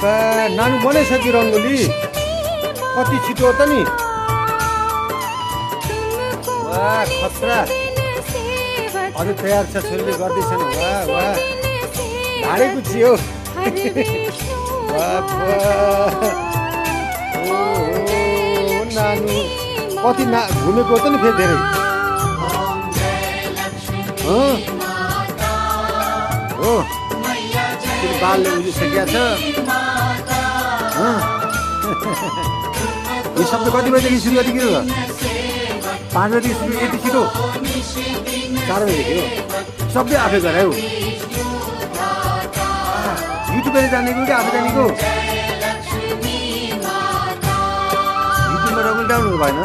बा नानु बनाइसक्यो रङ्गोली कति छिटो हो त नि वाह खतरा अझै तयार छ छोरीले गर्दैछन् वाह वाह ढाडेको थियो वाह ओ नानु कति घुमेको हो त नि फेरि धेरै हो बालले उजिसकेका छ यो शब्द कति बजीदेखि सुरु गरेको हो 5 बजीदेखि सुरु यति छिटो 4 बजीदेखि हो सबै आफै गरायो युट्युबले जानेको कि आफै जानेको युट्युबमा रगुल डाउन भएन